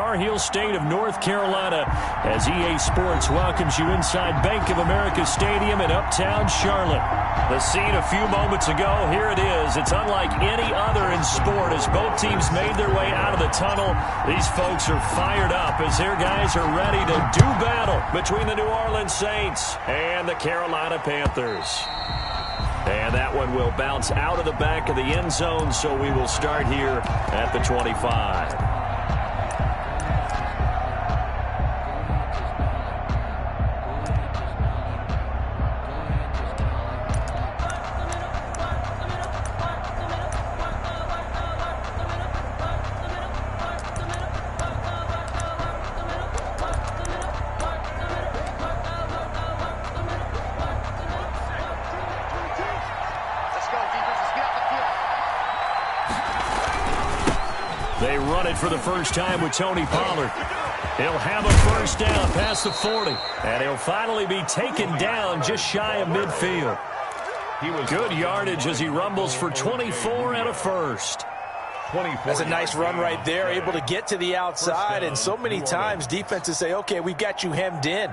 Tar Heel State of North Carolina, as EA Sports welcomes you inside Bank of America Stadium in Uptown Charlotte. The scene a few moments ago, here it is. It's unlike any other in sport as both teams made their way out of the tunnel. These folks are fired up as their guys are ready to do battle between the New Orleans Saints and the Carolina Panthers. And that one will bounce out of the back of the end zone, so we will start here at the 25. They run it for the first time with Tony Pollard. He'll have a first down past the 40. And he'll finally be taken down just shy of midfield. Good yardage as he rumbles for 24 and a first. That's a nice run right there, able to get to the outside. And so many times defenses say, okay, we've got you hemmed in.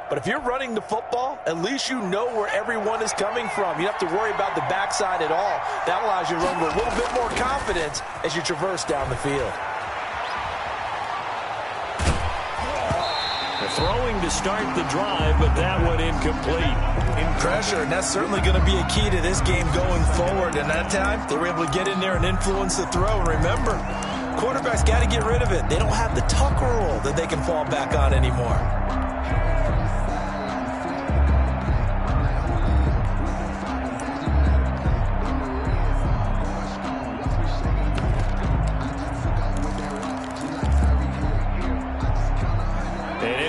But if you're running the football, at least you know where everyone is coming from. You don't have to worry about the backside at all. That allows you to run with a little bit more confidence as you traverse down the field. Throwing to start the drive, but that one incomplete. In pressure, and that's certainly going to be a key to this game going forward. And that time, they were able to get in there and influence the throw. And remember, quarterbacks got to get rid of it. They don't have the tuck rule that they can fall back on anymore.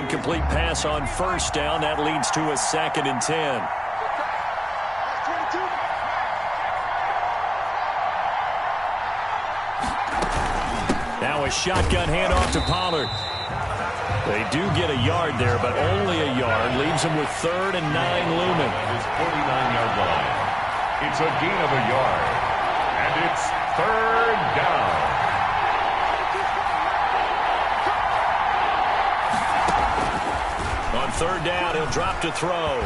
Complete pass on first down. That leads to a 2nd and 10. Now a shotgun handoff to Pollard. They do get a yard there, but only a yard. Leaves them with 3rd and 9 looming. His 49-yard line. It's a gain of a yard. And it's 3rd down. On 3rd down, he'll drop to throw.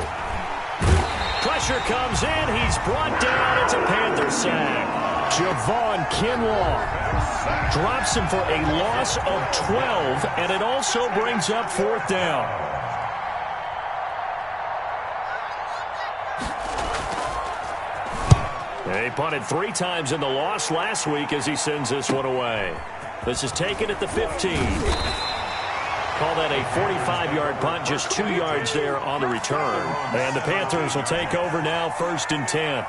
Pressure comes in. He's brought down. It's a Panther sack. Javon Kinlaw drops him for a loss of 12, and it also brings up 4th down. They punted 3 times in the loss last week as he sends this one away. This is taken at the 15. Call that a 45-yard punt, just 2 yards there on the return. And the Panthers will take over now, 1st and 10.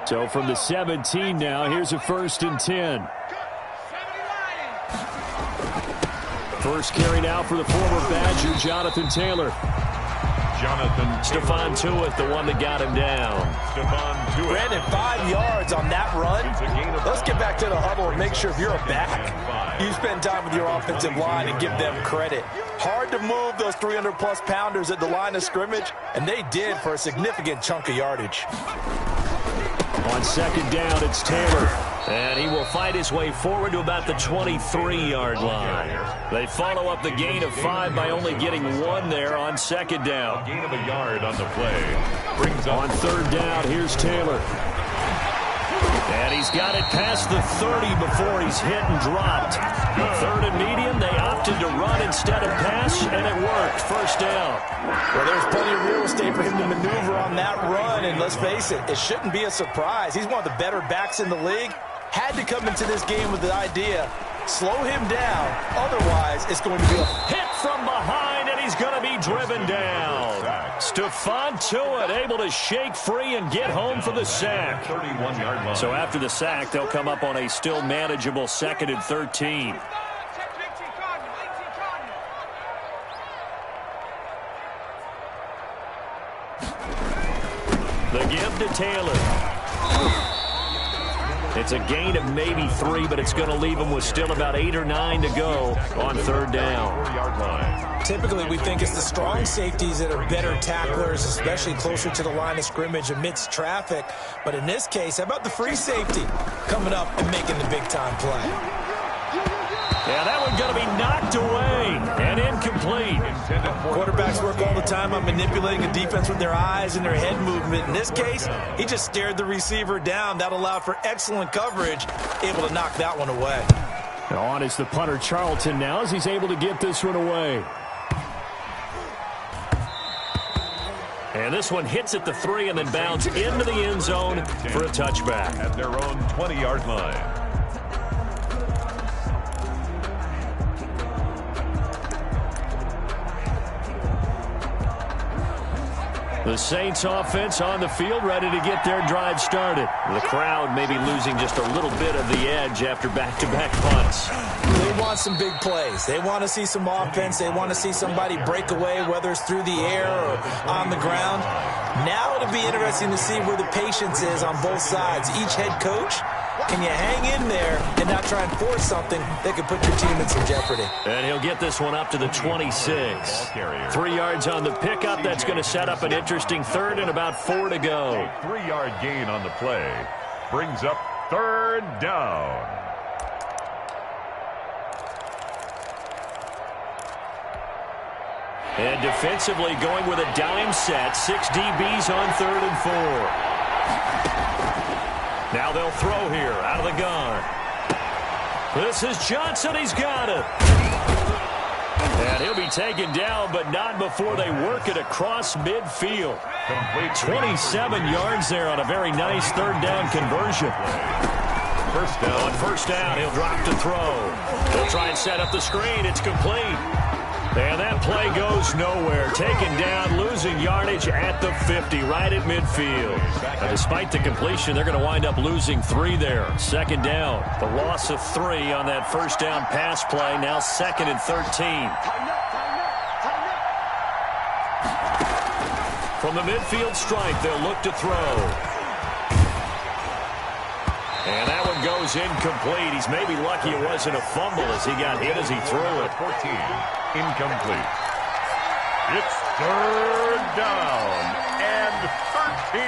So from the 17 now, here's a 1st and 10. First carry now for the former Badger, Jonathan Taylor. Stephon Tuitt, the one that got him down. Brandon, 5 yards on that run. Let's get back to the huddle and make sure if you're a back, you spend time with your offensive line and give them credit. Hard to move those 300-plus pounders at the line of scrimmage, and they did for a significant chunk of yardage. On 2nd down, it's Taylor. And he will fight his way forward to about the 23-yard line. They follow up the gain of 5 by only getting 1 there on 2nd down. A gain of a yard on the play. On 3rd down, here's Taylor. And he's got it past the 30 before he's hit and dropped. 3rd and medium, they opted to run instead of pass, and it worked. 1st down. Well, there's plenty of real estate for him to maneuver on that run, and let's face it, it shouldn't be a surprise. He's one of the better backs in the league. Had to come into this game with the idea, slow him down, otherwise it's going to be a hit from behind, and he's going to be driven down. Stephon Tuitt able to shake free and get home for the sack. 31-yard line. So after the sack, they'll come up on a still manageable 2nd and 13. The give to Taylor. It's a gain of maybe 3, but it's going to leave them with still about 8 or 9 to go on third down. Typically, we think it's the strong safeties that are better tacklers, especially closer to the line of scrimmage amidst traffic. But in this case, how about the free safety coming up and making the big-time play? Yeah, that one's going to be knocked away and incomplete. Quarterbacks work all the time on manipulating a defense with their eyes and their head movement. In this case, he just stared the receiver down. That allowed for excellent coverage, able to knock that one away. On is the punter, Charlton, now as he's able to get this one away. And this one hits at the 3 and then bounds into the end zone for a touchback. At their own 20-yard line. The Saints offense on the field, ready to get their drive started. The crowd maybe losing just a little bit of the edge after back-to-back punts. They want some big plays. They want to see some offense. They want to see somebody break away, whether it's through the air or on the ground. Now it'll be interesting to see where the patience is on both sides. Each head coach, can you hang in there and not try and force something that could put your team in some jeopardy? And he'll get this one up to the 26. 3 yards on the pickup. That's going to set up an interesting third and about 4 to go. A 3-yard gain on the play brings up third down. And defensively going with a dime set. 6 DBs on 3rd and 4. Now they'll throw here out of the gun. This is Johnson. He's got it. And he'll be taken down, but not before they work it across midfield. 27 yards there on a very nice third down conversion. First down. On first down, he'll drop to throw. He'll try and set up the screen. It's complete. And that play goes nowhere. Taken down, losing yardage at the 50, right at midfield. Now, despite the completion, they're going to wind up losing 3 there. Second down. The loss of 3 on that first down pass play. Now 2nd and 13. From the midfield stripe, they'll look to throw. And that one goes incomplete. He's maybe lucky it wasn't a fumble as he got hit as he threw it. 14, incomplete. It's third down and 13.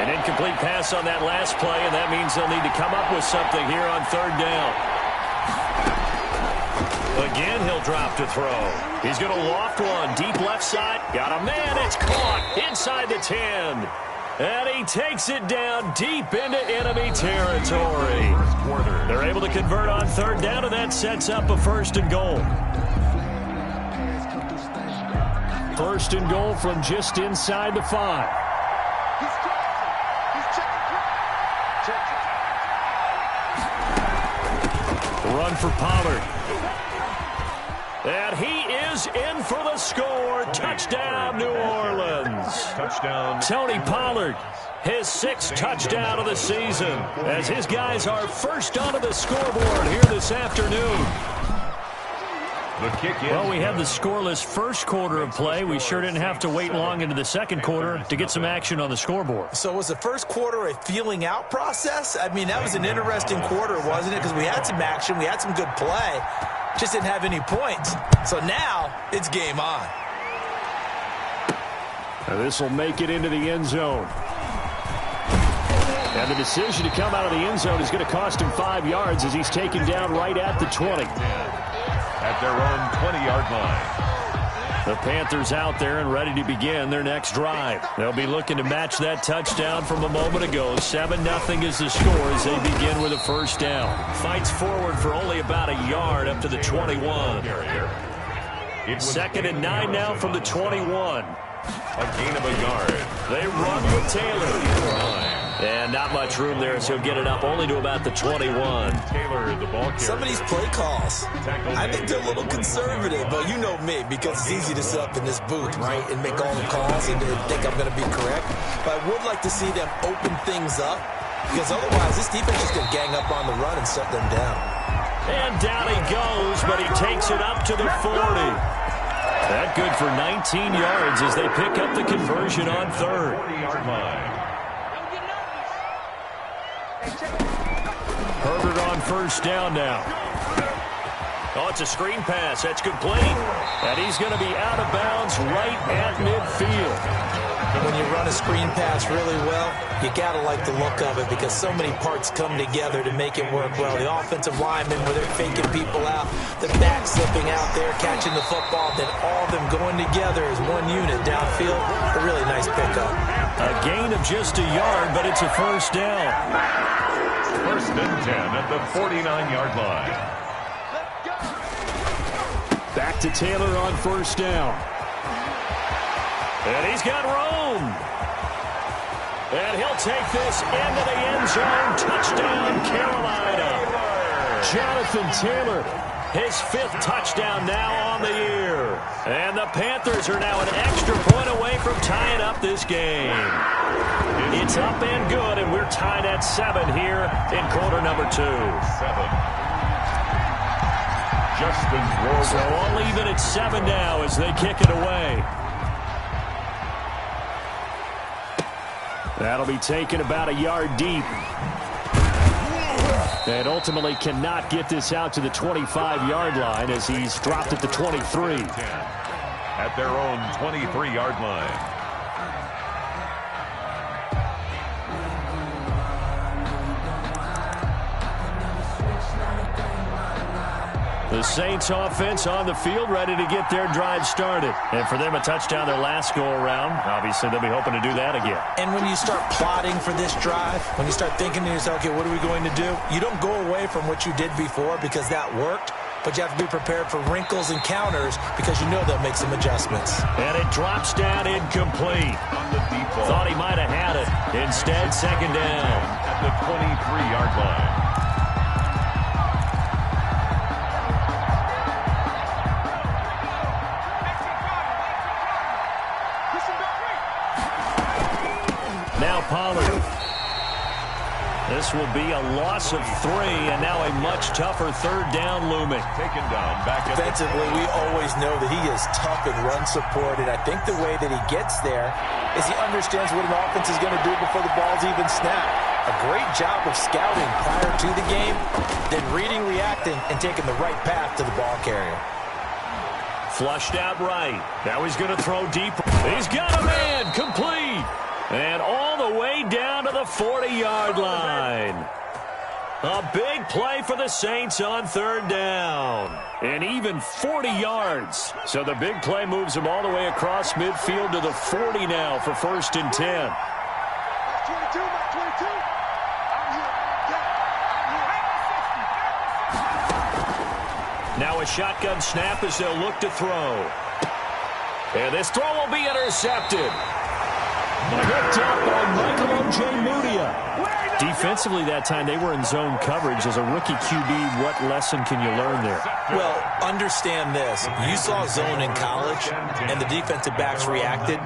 An incomplete pass on that last play, and that means they'll need to come up with something here on third down. Again, he'll drop to throw. He's going to loft one. Deep left side. Got a man. It's caught inside the 10. And he takes it down deep into enemy territory. They're able to convert on third down, and that sets up a 1st and goal. 1st and goal from just inside the 5. Run for Pollard. And he is in for the score. Touchdown, New Orleans. Touchdown. Tony Pollard, his 6th touchdown of the season, as his guys are first onto the scoreboard here this afternoon. The kick in. Well, we had the scoreless first quarter of play. We sure didn't have to wait long into the second quarter to get some action on the scoreboard. So was the first quarter a feeling out process? I mean, that was an interesting quarter, wasn't it? Because we had some action, we had some good play, just didn't have any points. So now it's game on. This will make it into the end zone. And the decision to come out of the end zone is going to cost him 5 yards as he's taken down right at the 20. At their own 20-yard line. The Panthers out there and ready to begin their next drive. They'll be looking to match that touchdown from a moment ago. 7-0 is the score as they begin with a first down. Fights forward for only about a yard up to the 21. 2nd and 9 now from the 21. A gain of a yard. They run with Taylor. And not much room there, so he'll get it up only to about the 21. Taylor, the ball carrier. Some of these play calls, I think they're a little conservative, but you know me, because it's easy to sit up in this booth, right, and make all the calls and think I'm going to be correct. But I would like to see them open things up, because otherwise this defense is going to gang up on the run and shut them down. And down he goes, but he takes it up to the 40. That good for 19 yards as they pick up the conversion on third. 40-yard line. Herbert on first down now. Oh, it's a screen pass. That's complete. And he's going to be out of bounds right at midfield. When you run a screen pass really well, you got to like the look of it because so many parts come together to make it work well. The offensive linemen, where they're faking people out, the back slipping out there, catching the football, then all of them going together as one unit downfield. A really nice pickup. A gain of just a yard, but it's a first down. First and 10 at the 49-yard line. Back to Taylor on first down. And he's got room. And he'll take this into the end zone. Touchdown, Carolina. Jonathan Taylor, his 5th touchdown now on the year. And the Panthers are now an extra point away from tying up this game. It's up and good, and we're tied at 7 here in quarter number 2. 7. Justin Rohr. So all even at 7 now as they kick it away. That'll be taken about a yard deep. And ultimately cannot get this out to the 25-yard line as he's dropped at the 23. At their own 23-yard line. The Saints offense on the field, ready to get their drive started. And for them, a touchdown their last go-around. Obviously, they'll be hoping to do that again. And when you start plotting for this drive, when you start thinking to yourself, okay, what are we going to do? You don't go away from what you did before because that worked, but you have to be prepared for wrinkles and counters because you know they'll make some adjustments. And it drops down incomplete. Thought he might have had it. Instead, second down. At the 23-yard line. Pollard. This will be a loss of 3, and now a much tougher third down looming. Taken down back at defensively, we always know that he is tough in run support, and I think the way that he gets there is he understands what an offense is going to do before the ball's even snapped. A great job of scouting prior to the game, then reading, reacting, and taking the right path to the ball carrier. Flushed out right. Now he's going to throw deep. He's got a man, complete. And all the way down to the 40-yard line. A big play for the Saints on third down. And even 40 yards. So the big play moves them all the way across midfield to the 40 now for first and 10. Now a shotgun snap as they'll look to throw. And this throw will be intercepted. Picked up by Michael Ojemudia. Defensively that time, they were in zone coverage. As a rookie QB, what lesson can you learn there? Well, understand this. You saw zone in college, and the defensive backs reacted,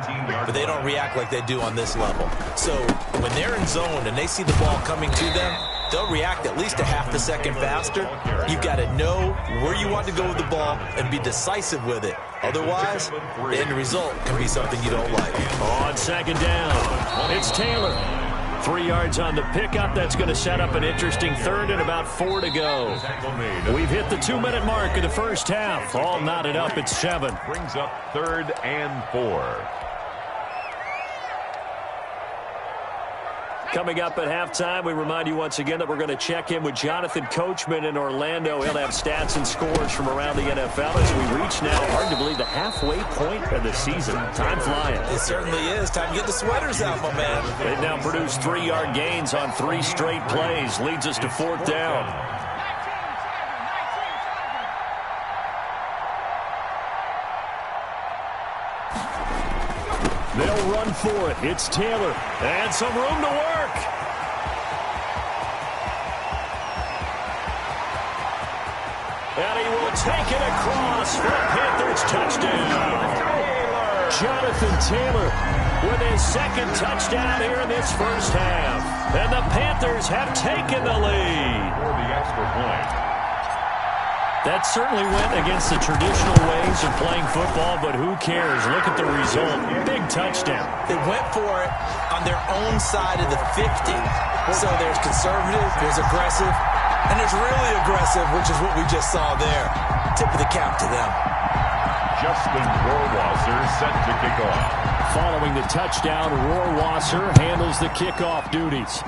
but they don't react like they do on this level. So when they're in zone and they see the ball coming to them, they'll react at least a half a second faster. You've got to know where you want to go with the ball and be decisive with it. Otherwise, the end result can be something you don't like. On second down, it's Taylor. 3 yards on the pickup. That's going to set up an interesting third and about 4 to go. We've hit the 2-minute mark of the first half. All knotted up at 7. Brings up 3rd and 4. Coming up at halftime, we remind you once again that we're going to check in with Jonathan Coachman in Orlando. He'll have stats and scores from around the NFL as we reach now, hard to believe, the halfway point of the season. Time flying. It certainly is. Time to get the sweaters out, my man. They've now produced 3-yard gains on 3 straight plays. Leads us to 4th down. They'll run for it. It's Taylor. And some room to work. And he will take it across for a Panthers touchdown. Jonathan Taylor with his 2nd touchdown here in this first half. And the Panthers have taken the lead. For the extra point. That certainly went against the traditional ways of playing football, but who cares? Look at the result. Big touchdown. They went for it on their own side of the 50. So there's conservative, there's aggressive, and there's really aggressive, which is what we just saw there. Tip of the cap to them. Justin Rohrwasser set to kick off. Following the touchdown, Rohrwasser handles the kickoff duties.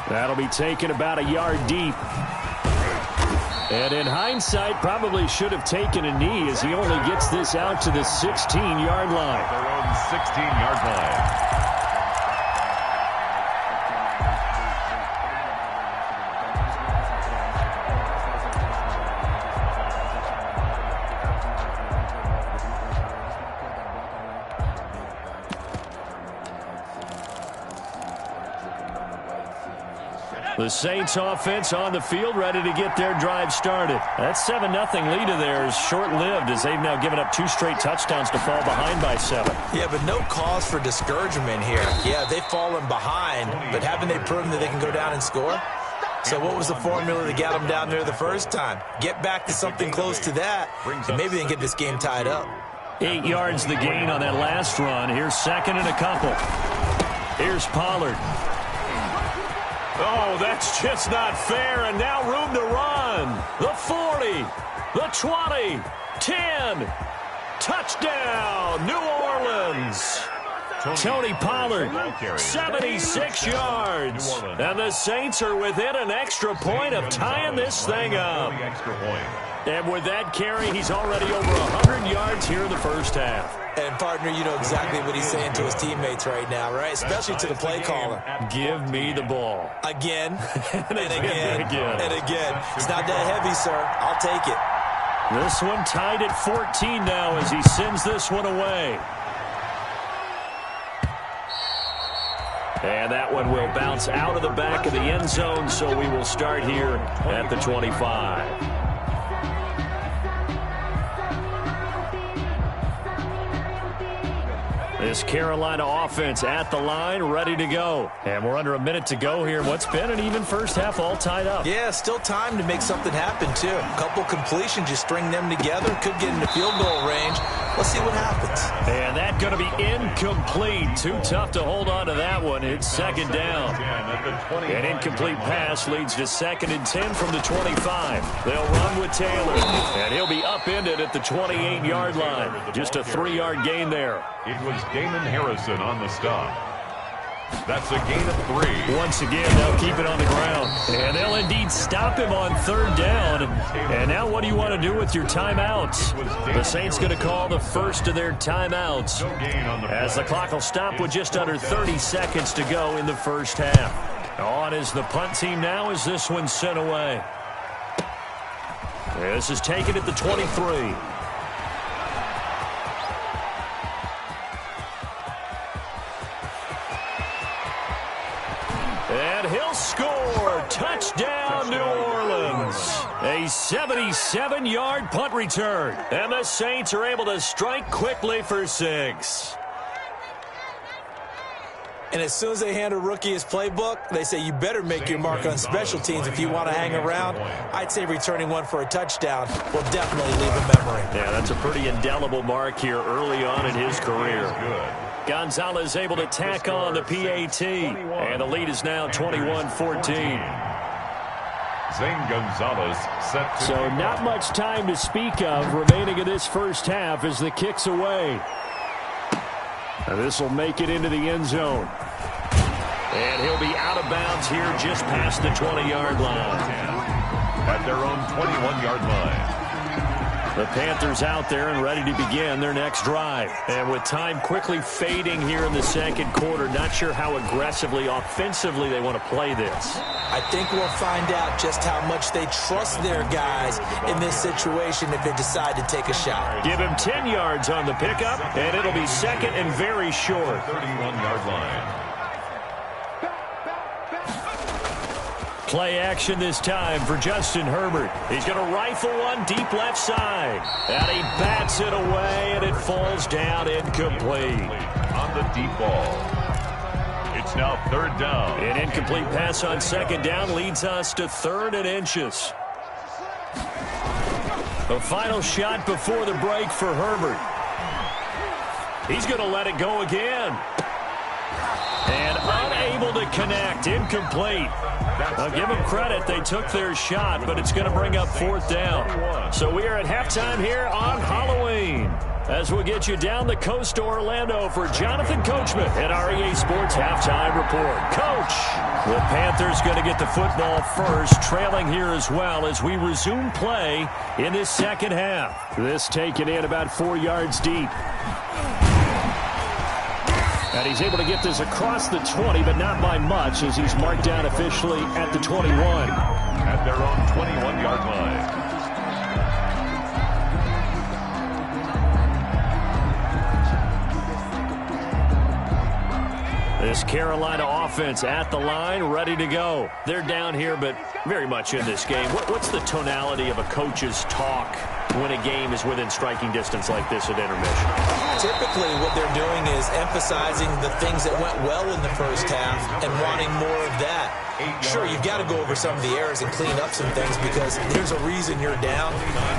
That'll be taken about a yard deep. And in hindsight, probably should have taken a knee as he only gets this out to the 16-yard line. Their own 16-yard line. The Saints offense on the field, ready to get their drive started. That 7-0 lead of theirs short-lived as they've now given up 2 straight touchdowns to fall behind by 7. Yeah, but no cause for discouragement here. Yeah, they've fallen behind, but haven't they proven that they can go down and score? So what was the formula that got them down there the first time? Get back to something close to that, and maybe they can get this game tied up. 8 yards the gain on that last run. Here's second and a couple. Here's Pollard. Oh, that's just not fair, and now room to run. The 40, the 20, 10. Touchdown, New Orleans. Tony Pollard, 76 yards. And the Saints are within an extra point of tying this thing up. And with that carry, he's already over 100 yards here in the first half. And, partner, you know exactly what he's saying to his teammates right now, right? Especially to the play caller. Give me the ball. Again, and again, and again. It's not that heavy, sir. I'll take it. This one tied at 14 now as he sends this one away. And that one will bounce out of the back of the end zone, so we will start here at the 25. This Carolina offense at the line, ready to go. And we're under a minute to go here. What's been an even first half, all tied up. Yeah, still time to make something happen, too. A couple completions, you string them together, could get into field goal range. Let's see what happens. And that's going to be incomplete. Too tough to hold on to that one. It's second down. An incomplete pass leads to 2nd and 10 from the 25. They'll run with Taylor. And he'll be upended at the 28-yard line. Just a 3-yard gain there. It was Damon Harrison on the stop. That's a gain of 3. Once again, they'll keep it on the ground. And they'll indeed stop him on 3rd down. And now what do you want to do with your timeouts? The Saints going to call the first of their timeouts as the clock will stop with just under 30 seconds to go in the first half. On is the punt team now as this one's sent away. This is taken at the 23. And he'll score. Touchdown, New Orleans. A 77-yard punt return. And the Saints are able to strike quickly for 6. And as soon as they hand a rookie his playbook, they say you better make your mark on special teams if you want to hang around. I'd say returning one for a touchdown will definitely leave a memory. Yeah, that's a pretty indelible mark here early on in his career. Gonzalez able to tack on the PAT, and the lead is now 21-14. Zane Gonzalez set to so not much time to speak of remaining in this first half as the kick's away. And this will make it into the end zone. And he'll be out of bounds here just past the 20-yard line. At their own 21-yard line. The Panthers out there and ready to begin their next drive. And with time quickly fading here in the second quarter, not sure how aggressively, offensively they want to play this. I think we'll find out just how much they trust their guys in this situation if they decide to take a shot. Give him 10 yards on the pickup, and it'll be second and very short. 31-yard line. Play action this time for Justin Herbert. He's going to rifle one deep left side. And he bats it away, and it falls down incomplete. On the deep ball, it's It's now 3rd down. An incomplete pass on 2nd down leads us to 3rd and inches. A final shot before the break for Herbert. He's going to let it go again. And unable to connect. Incomplete. I'll give them credit. They took their shot, but it's going to bring up 4th down. So we are at halftime here on Halloween, as we'll get you down the coast to Orlando for Jonathan Coachman at our EA Sports Halftime Report. Coach, the Panthers going to get the football first, trailing here as well as we resume play in this second half. This taken in about 4 yards deep. And he's able to get this across the 20, but not by much, as he's marked down officially at the 21. At their own 21-yard line. This Carolina offense at the line, ready to go. They're down here, but very much in this game. What's the tonality of a coach's talk when a game is within striking distance like this at intermission? Typically, what they're doing is emphasizing the things that went well in the first half and wanting more of that. Sure, you've got to go over some of the errors and clean up some things because there's a reason you're down.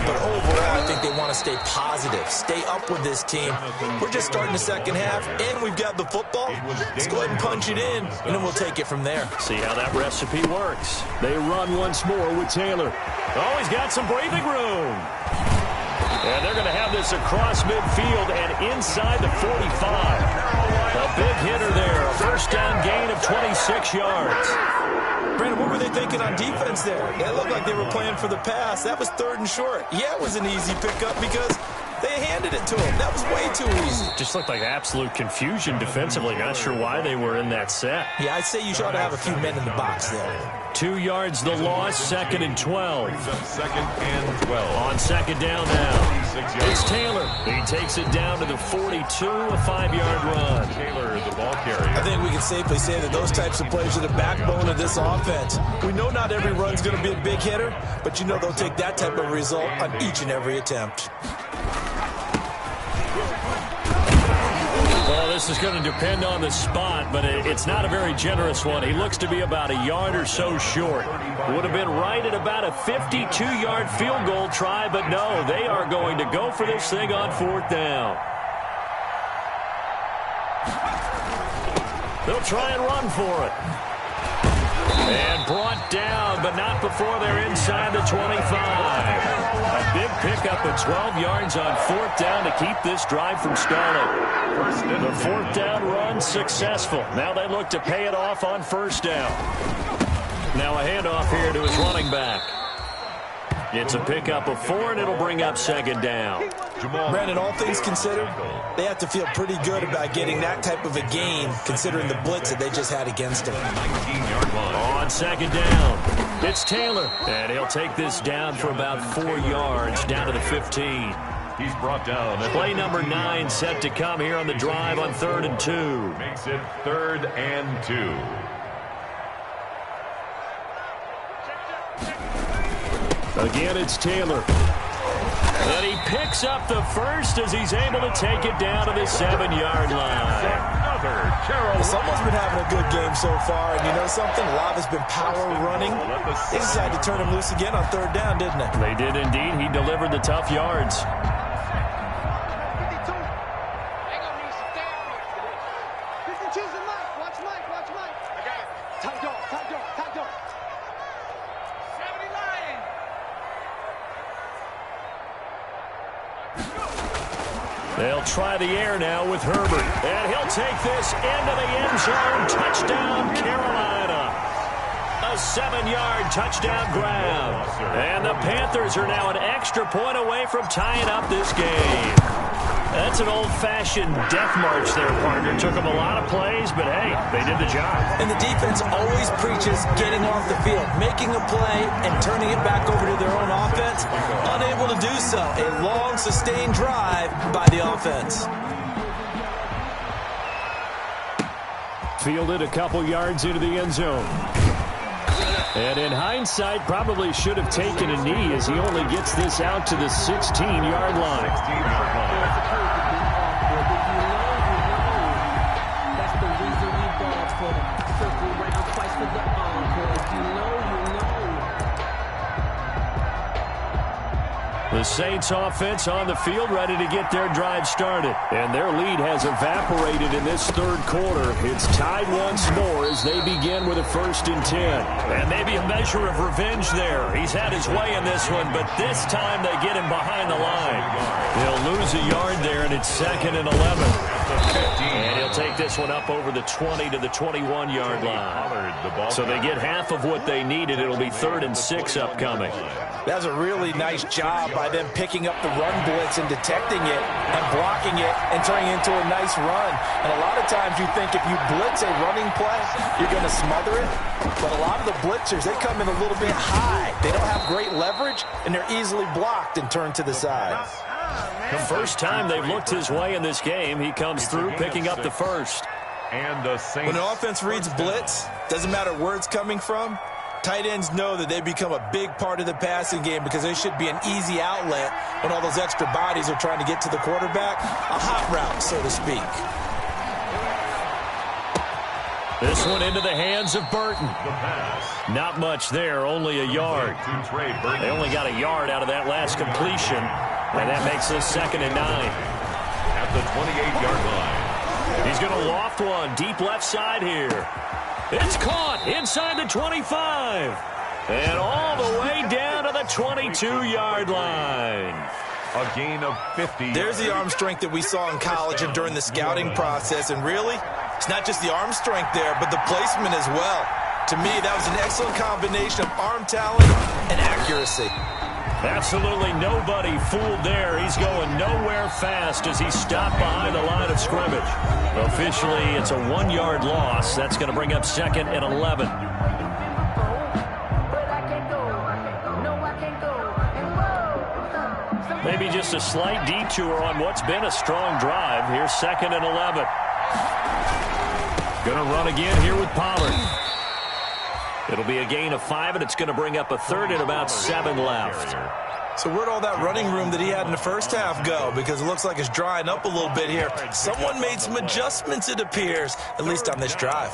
But overall, I think they want to stay positive, stay up with this team. We're just starting the second half, and we've got the football. Let's go ahead and punch it in, and then we'll take it from there. See how that recipe works. They run once more with Taylor. Oh, he's got some breathing room. And they're going to have this across midfield and inside the 45. A big hitter there. A first down gain of 26 yards. Brandon, what were they thinking on defense there? It looked like they were playing for the pass. That was 3rd and short. Yeah, it was an easy pickup because they handed it to him. That was way too easy. Just looked like absolute confusion defensively. Not sure why they were in that set. Yeah, I'd say you should have a few men in the box there. 2 yards the loss, 2nd and 12. 2nd and 12. On 2nd down now. It's Taylor. He takes it down to the 42, a 5-yard run. Taylor, the ball carrier. I think we can safely say that those types of plays are the backbone of this offense. We know not every run's going to be a big hitter, but you know they'll take that type of result on each and every attempt. Well, this is going to depend on the spot, but it's not a very generous one. He looks to be about a yard or so short. Would have been right at about a 52-yard field goal try, but no, they are going to go for this thing on 4th down. They'll try and run for it. And brought down, but not before they're inside the 25. A big pickup of 12 yards on 4th down to keep this drive from stalling. The 4th down run successful. Now they look to pay it off on 1st down. Now a handoff here to his running back. It's a pickup of 4, and it'll bring up 2nd down. Brandon, all things considered, they have to feel pretty good about getting that type of a gain, considering the blitz that they just had against him. 19-yard line. On 2nd down, it's Taylor, and he'll take this down for about 4 yards, down to the 15. He's brought down. Play number 9 set to come here on the drive on 3rd and 2. Makes it 3rd and 2. Again, it's Taylor. And he picks up the first as he's able to take it down to the 7-yard line. Someone's been having a good game so far, and you know something? A lot has been power running. They decided to turn him loose again on 3rd down, didn't they? They did indeed. He delivered the tough yards. They'll try the air now with Herbert. And he'll take this into the end zone. Touchdown, Carolina. A 7-yard touchdown grab. And the Panthers are now an extra point away from tying up this game. That's an old-fashioned death march there, partner. Took them a lot of plays, but hey, they did the job. And the defense always preaches getting off the field, making a play, and turning it back over to their own offense. Unable to do so. A long, sustained drive by the offense. Fielded a couple yards into the end zone. And in hindsight, probably should have taken a knee as he only gets this out to the 16-yard line. 16-yard line. That's the reason we bought for the The Saints offense on the field, ready to get their drive started. And their lead has evaporated in this third quarter. It's tied once more as they begin with a 1st and 10. And maybe a measure of revenge there. He's had his way in this one, but this time they get him behind the line. They'll lose a yard there, and it's 2nd and 11. And he'll take this one up over the 20 to the 21-yard line. So they get half of what they needed. It'll be 3rd and 6 upcoming. That's a really nice job by them picking up the run blitz and detecting it and blocking it and turning it into a nice run. And a lot of times you think if you blitz a running play, you're going to smother it. But a lot of the blitzers, they come in a little bit high. They don't have great leverage, and they're easily blocked and turned to the side. The first time they've looked his way in this game, he comes through picking up the first. When the offense reads blitz, doesn't matter where it's coming from, tight ends know that they become a big part of the passing game because they should be an easy outlet when all those extra bodies are trying to get to the quarterback. A hot route, so to speak. This one into the hands of Burton. Not much there, only a yard. They only got a yard out of that last completion, and that makes this 2nd and 9. At the 28-yard line. He's going to loft one deep left side here. It's caught inside the 25. And all the way down to the 22-yard line. A gain of 50. There's the arm strength that we saw in college and during the scouting process. And really, it's not just the arm strength there, but the placement as well. To me, that was an excellent combination of arm talent and accuracy. Absolutely nobody fooled there. He's going nowhere fast as he stopped behind the line of scrimmage. Officially, it's a 1-yard loss. That's going to bring up 2nd and 11. Maybe just a slight detour on what's been a strong drive. Here's 2nd and 11. Going to run again here with Pollard. It'll be a gain of 5, and it's going to bring up a 3rd and about 7 left. So where'd all that running room that he had in the first half go? Because it looks like it's drying up a little bit here. Someone made some adjustments, it appears, at least on this drive.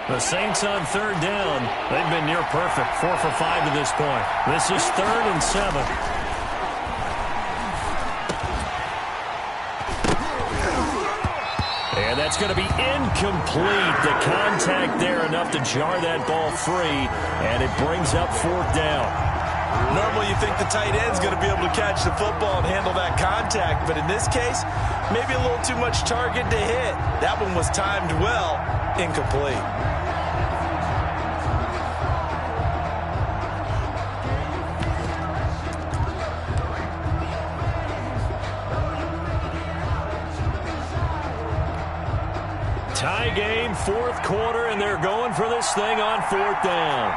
The Saints on 3rd down. They've been near perfect, 4 for 5 to this point. This is 3rd and 7. And that's going to be incomplete. The contact there enough to jar that ball free, and it brings up 4th down. Normally you think the tight end's going to be able to catch the football and handle that contact, but in this case, maybe a little too much target to hit. That one was timed well, incomplete. Tie game, 4th quarter, and they're going for this thing on 4th down.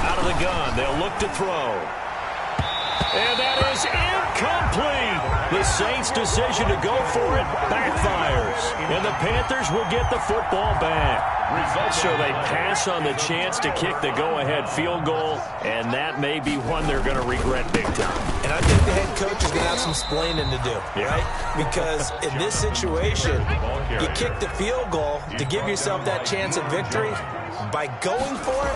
Out of the gun, they'll look to throw. And that is incomplete. The Saints' decision to go for it backfires. And the Panthers will get the football back. So they pass on the chance to kick the go-ahead field goal, and that may be one they're going to regret big time. And I think the head coach is going to have some explaining to do, right? Because in this situation, you kick the field goal to give yourself that chance at victory. By going for it,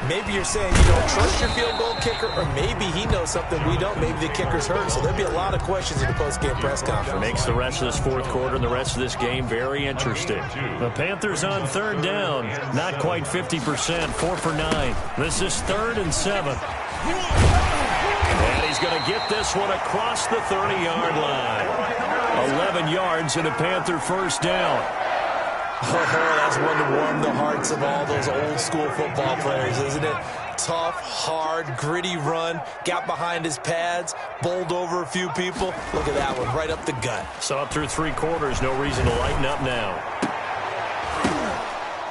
maybe you're saying you don't trust your field goal kicker, or maybe he knows something we don't. Maybe the kicker's hurt. So there'll be a lot of questions in the post-game press conference. Makes the rest of this 4th quarter and the rest of this game very interesting. The Panthers on 3rd down, not quite 50%, 4 for 9. This is 3rd and 7. And he's going to get this one across the 30-yard line. 11 yards and a Panther 1st down. Oh, that's one to warm the hearts of all those old-school football players, isn't it? Tough, hard, gritty run, got behind his pads, bowled over a few people. Look at that one, right up the gut. So up through 3 quarters, no reason to lighten up now.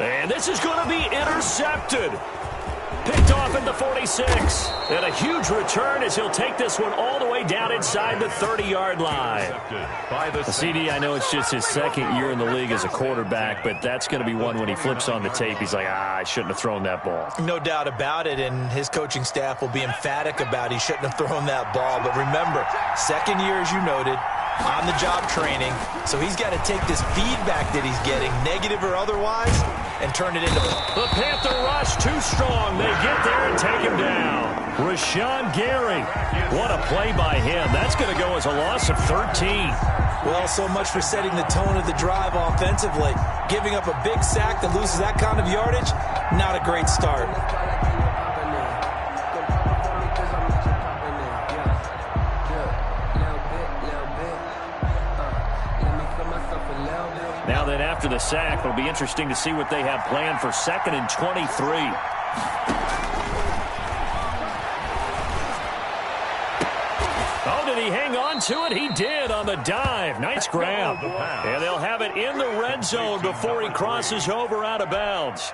And this is going to be intercepted. Picked off at the 46. And a huge return as he'll take this one all the way down inside the 30-yard line. CD, I know it's just his 2nd year in the league as a quarterback, but that's going to be one when he flips on the tape, he's like, I shouldn't have thrown that ball. No doubt about it, and his coaching staff will be emphatic about he shouldn't have thrown that ball. But remember, 2nd year, as you noted, on-the-job training. So he's got to take this feedback that he's getting, negative or otherwise, and turn it into... The Panther rush too strong. They get there and take him down. Rashawn Gary. What a play by him. That's going to go as a loss of 13. Well, so much for setting the tone of the drive offensively. Giving up a big sack that loses that kind of yardage, not a great start. Now then, after the sack, it'll be interesting to see what they have planned for 2nd and 23. Oh, did he hang on to it? He did on the dive. Nice grab. And they'll have it in the red zone before he crosses over out of bounds.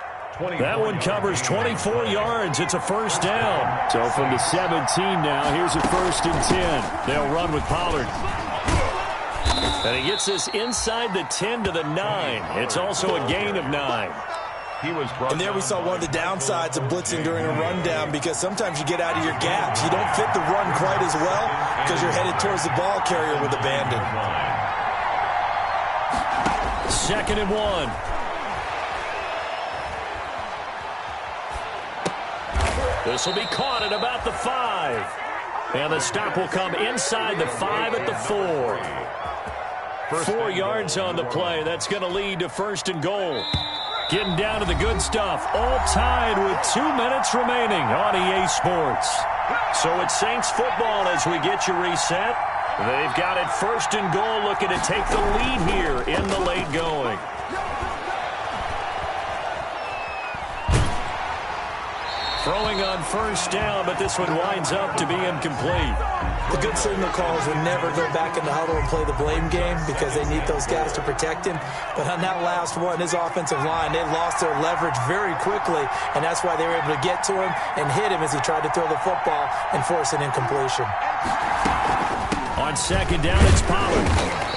That one covers 24 yards. It's a first down. So from the 17 now, here's a 1st and 10. They'll run with Pollard. And he gets this inside the 10 to the 9. It's also a gain of 9. And there we saw one of the downsides of blitzing during a rundown, because sometimes you get out of your gaps. You don't fit the run quite as well because you're headed towards the ball carrier with abandon. 2nd and 1. This will be caught at about the 5. And the stop will come inside the 5 at the 4. 4 yards on the play. That's going to lead to 1st and goal. Getting down to the good stuff. All tied with 2 minutes remaining on EA Sports. So it's Saints football as we get you reset. They've got it 1st and goal, looking to take the lead here in the late going. Throwing on 1st down, but this one winds up to be incomplete. The good signal calls will never go back in the huddle and play the blame game because they need those guys to protect him. But on that last one, his offensive line, they lost their leverage very quickly, and that's why they were able to get to him and hit him as he tried to throw the football and force an incompletion. On 2nd down, it's Pollard.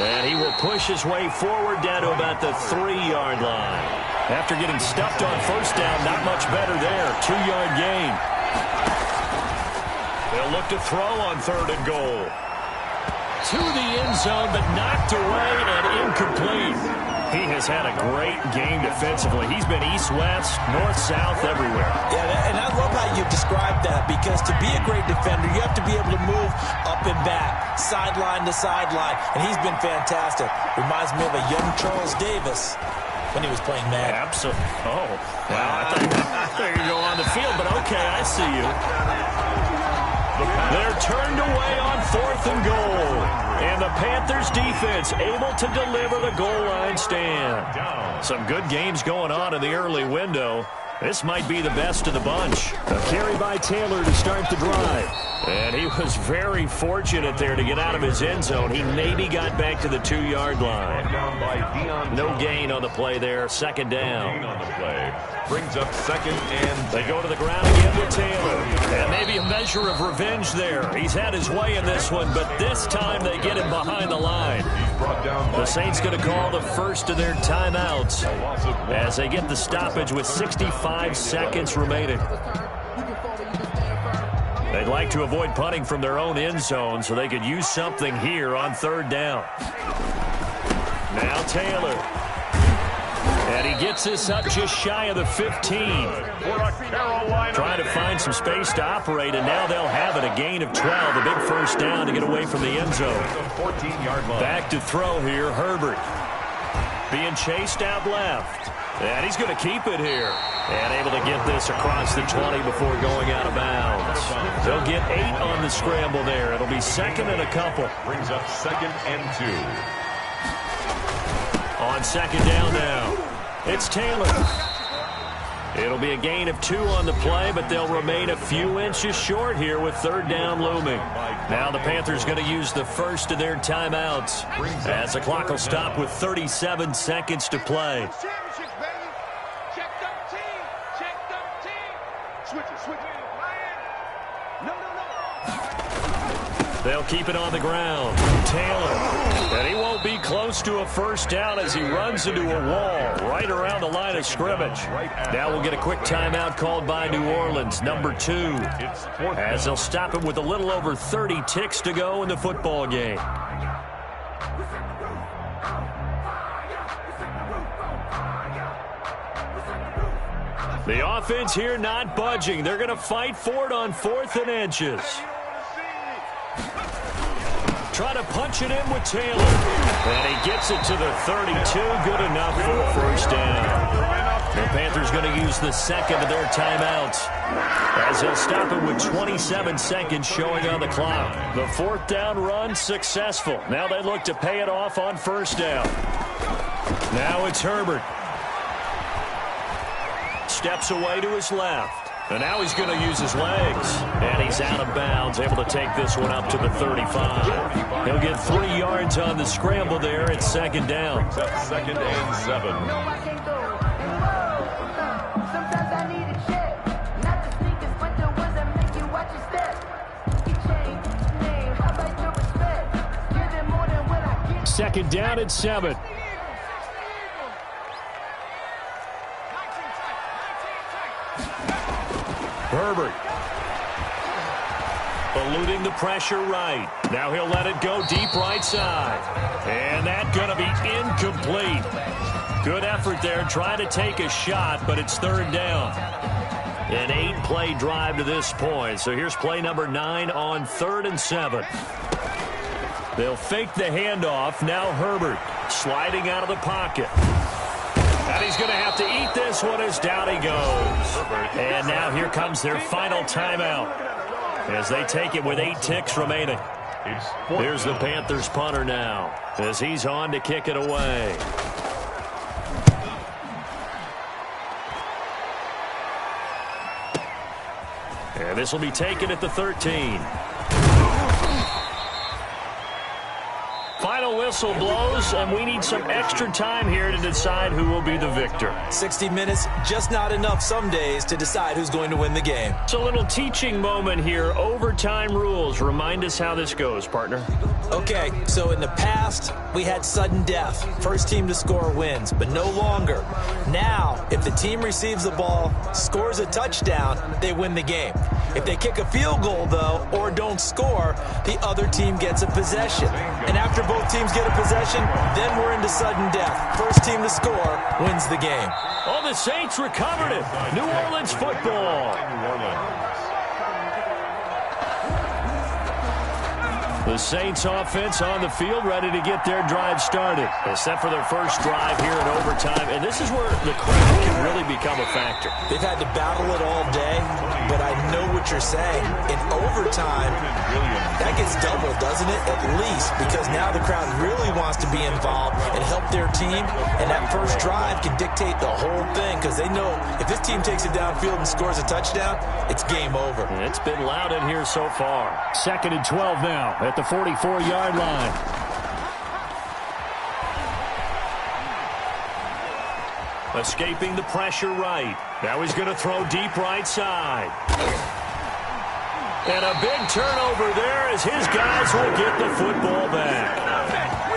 And he will push his way forward down to about the 3-yard line. After getting stuffed on 1st down, not much better there. 2-yard gain. They'll look to throw on 3rd and goal. To the end zone, but knocked away and incomplete. He has had a great game defensively. He's been east-west, north-south, everywhere. Yeah, and I love how you described that, because to be a great defender, you have to be able to move up and back, sideline to sideline, and he's been fantastic. Reminds me of a young Charles Davis when he was playing Madden. Absolutely. Oh, wow. I thought you go on the field, but okay, I see you. They're turned away on 4th and goal. And the Panthers defense able to deliver the goal line stand. Some good games going on in the early window. This might be the best of the bunch. A carry by Taylor to start the drive. And he was very fortunate there to get out of his end zone. He maybe got back to the 2-yard line. No gain on the play there. 2nd down. Brings up 2nd and... They go to the ground again with Taylor. And maybe a measure of revenge there. He's had his way in this one, but this time they get him behind the line. The Saints going to call the first of their timeouts as they get the stoppage with 65 seconds remaining. They'd like to avoid punting from their own end zone so they could use something here on 3rd down. Now Taylor. And he gets this up just shy of the 15. Trying to find some space to operate, and now they'll have it. A gain of 12, a big 1st down to get away from the end zone. Back to throw here, Herbert. Being chased out left. And he's going to keep it here. And able to get this across the 20 before going out of bounds. They'll get 8 on the scramble there. It'll be 2nd and a couple. Brings up 2nd and 2. On 2nd down now, it's Taylor. It'll be a gain of 2 on the play, but they'll remain a few inches short here with 3rd down looming. Now the Panthers going to use the first of their timeouts as the clock will stop with 37 seconds to play. They'll keep it on the ground. Taylor. And he won't be close to a 1st down as he runs into a wall right around the line of scrimmage. Now we'll get a quick timeout called by New Orleans, number 2, as they'll stop him with a little over 30 ticks to go in the football game. The offense here not budging. They're going to fight for it on 4th and inches. Try to punch it in with Taylor. And he gets it to the 32. Good enough for a first down. The Panthers going to use the second of their timeouts, as he'll stop it with 27 seconds showing on the clock. The 4th down run successful. Now they look to pay it off on first down. Now it's Herbert. Steps away to his left. And now he's going to use his legs. And he's out of bounds, able to take this one up to the 35. He'll get 3 yards on the scramble there. It's 2nd down. 2nd and 7. Second down at 7. Herbert. Eluding the pressure right. Now he'll let it go deep right side. And that's going to be incomplete. Good effort there, trying to take a shot, but it's 3rd down. An 8-play drive to this point. So here's play number 9 on 3rd and 7. They'll fake the handoff. Now Herbert sliding out of the pocket. And he's going to have to eat this one as down he goes. And now here comes their final timeout as they take it with 8 ticks remaining. Here's the Panthers punter now as he's on to kick it away. And this will be taken at the 13. Final whistle blows, and we need some extra time here to decide who will be the victor. 60 minutes, just not enough some days to decide who's going to win the game. It's a little teaching moment here. Overtime rules. Remind us how this goes, partner. Okay, so in the past, we had sudden death. First team to score wins, but no longer. Now, if the team receives the ball, scores a touchdown, they win the game. If they kick a field goal, though, or don't score, the other team gets a possession. And after both teams get a possession, then we're into sudden death. First team to score wins the game. Oh, the Saints recovered it. New Orleans football. The Saints offense on the field, ready to get their drive started. They're set for their first drive here in overtime, and this is where the crowd can really become a factor. They've had to battle it all day, but I know what you're saying. In overtime, that gets doubled, doesn't it? At least, because now the crowd really wants to be involved and help their team, and that first drive can dictate the whole thing, because they know if this team takes it downfield and scores a touchdown, it's game over. And it's been loud in here so far. 2nd and 12 now at the 44-yard line. Escaping the pressure right. Now he's going to throw deep right side. And a big turnover there as his guys will get the football back.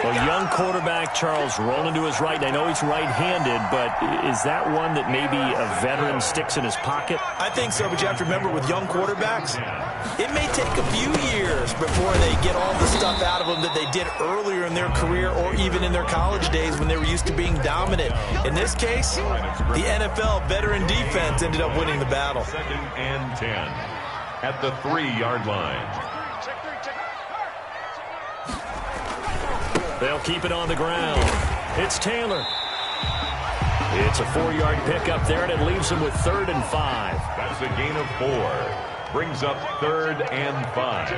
A young quarterback, Charles, rolling to his right. I know he's right-handed, but is that one that maybe a veteran sticks in his pocket? I think so, but you have to remember with young quarterbacks, it may take a few years before they get all the stuff out of them that they did earlier in their career or even in their college days when they were used to being dominant. In this case, the NFL veteran defense ended up winning the battle. 2nd and 10 at the 3-yard line. They'll keep it on the ground. It's Taylor. It's a 4-yard pickup there, and it leaves him with 3rd and 5. That's a gain of 4. Brings up 3rd and 5.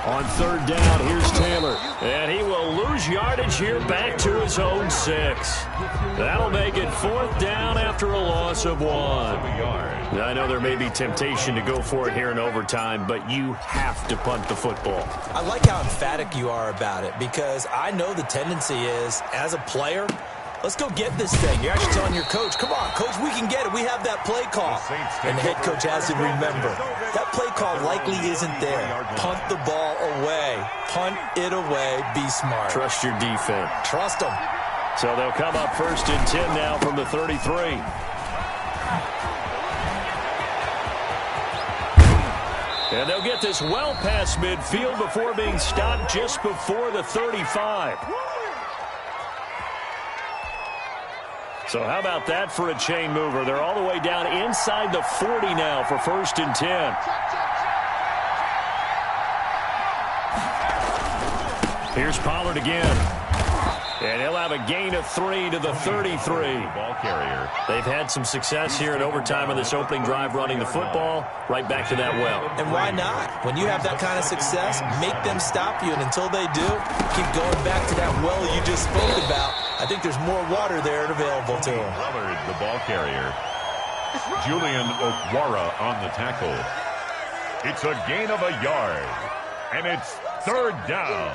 On 3rd down, here's Taylor. And he will lose yardage here back to his own 6. That'll make it 4th down after a loss of 1. I know there may be temptation to go for it here in overtime, but you have to punt the football. I like how emphatic you are about it, because I know the tendency is, as a player, let's go get this thing. You're actually telling your coach, come on, coach, we can get it. We have that play call. And the head coach has to remember, that play call likely isn't there. Punt the ball away. Punt it away. Be smart. Trust your defense. Trust them. So they'll come up 1st and 10 now from the 33. And they'll get this well past midfield before being stopped just before the 35. So how about that for a chain mover? They're all the way down inside the 40 now for 1st and 10. Here's Pollard again. And he'll have a gain of 3 to the 33. Ball carrier. They've had some success here in overtime on this opening drive running the football. Right back to that well. And why not? When you have that kind of success, make them stop you. And until they do, keep going back to that well you just spoke about. I think there's more water there available to them. Pollard, the ball carrier. Julian Okwara on the tackle. It's a gain of a yard. And it's 3rd down.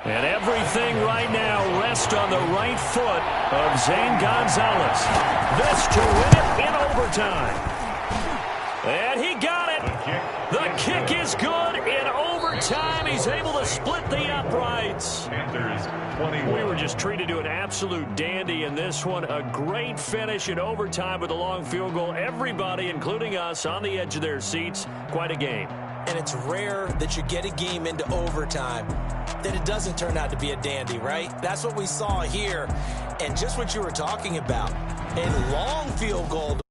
And everything right now rests on the right foot of Zane Gonzalez. This to win it in overtime. And he got it. The kick is good in overtime. He's able to split the uprights. Panthers 21. We were just treated to an absolute dandy in this one. A great finish in overtime with a long field goal. Everybody, including us, on the edge of their seats. Quite a game. And it's rare that you get a game into overtime that it doesn't turn out to be a dandy, right? That's what we saw here. And just what you were talking about, a long field goal